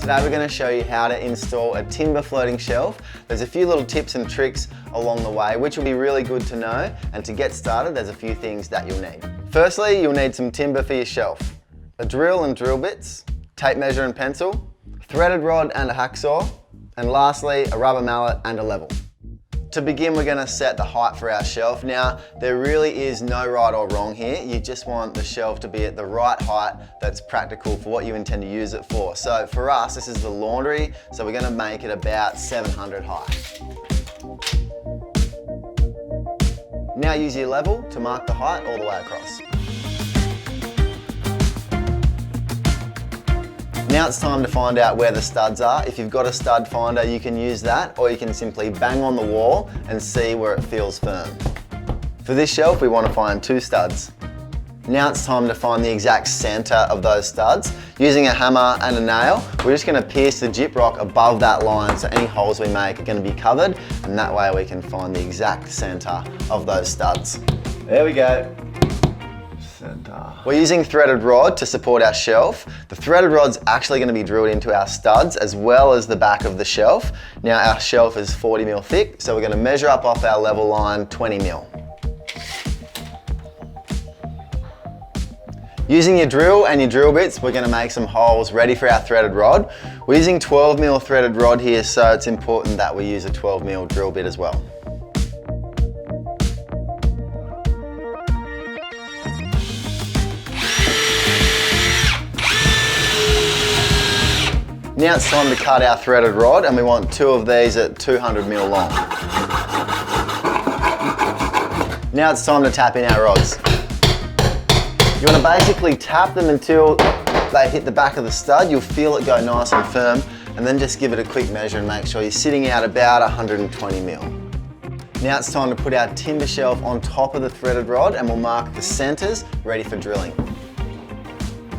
Today we're going to show you how to install a timber floating shelf. There's a few little tips and tricks along the way which will be really good to know, and to get started there's a few things that you'll need. Firstly, you'll need some timber for your shelf, a drill and drill bits, tape measure and pencil, threaded rod and a hacksaw, and lastly a rubber mallet and a level. To begin, we're going to set the height for our shelf. Now, there really is no right or wrong here. You just want the shelf to be at the right height that's practical for what you intend to use it for. So for us, this is the laundry, so we're going to make it about 700 high. Now use your level to mark the height all the way across. Now it's time to find out where the studs are. If you've got a stud finder, you can use that, or you can simply bang on the wall and see where it feels firm. For this shelf, we want to find 2 studs. Now it's time to find the exact center of those studs. Using a hammer and a nail, we're just going to pierce the gyprock above that line, so any holes we make are going to be covered, and that way we can find the exact center of those studs. There we go. We're using threaded rod to support our shelf. The threaded rod's actually going to be drilled into our studs as well as the back of the shelf. Now our shelf is 40 mil thick, so we're going to measure up off our level line 20 mil. Using your drill and your drill bits, we're going to make some holes ready for our threaded rod. We're using 12 mil threaded rod here, so it's important that we use a 12 mil drill bit as well. Now it's time to cut our threaded rod, and we want 2 of these at 200 mil long. Now it's time to tap in our rods. You want to basically tap them until they hit the back of the stud. You'll feel it go nice and firm, and then just give it a quick measure and make sure you're sitting out about 120 mil. Now it's time to put our timber shelf on top of the threaded rod, and we'll mark the centers ready for drilling.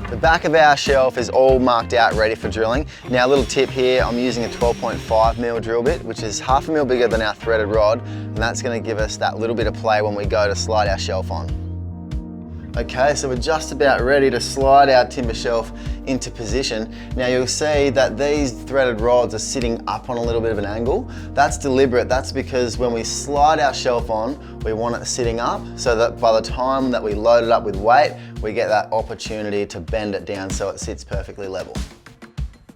The back of our shelf is all marked out ready for drilling. Now a little tip here, I'm using a 12.5 mil drill bit, which is half a mil bigger than our threaded rod, and that's going to give us that little bit of play when we go to slide our shelf on. Okay, so we're just about ready to slide our timber shelf into position. Now you'll see that these threaded rods are sitting up on a little bit of an angle. That's deliberate. That's because when we slide our shelf on, we want it sitting up so that by the time that we load it up with weight, we get that opportunity to bend it down so it sits perfectly level.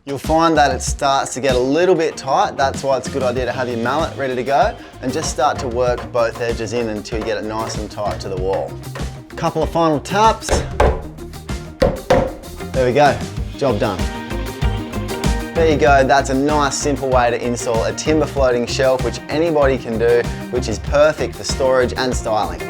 You'll find that it starts to get a little bit tight. That's why it's a good idea to have your mallet ready to go and just start to work both edges in until you get it nice and tight to the wall. Couple of final taps. There we go, job done. There you go, that's a nice simple way to install a timber floating shelf which anybody can do, which is perfect for storage and styling.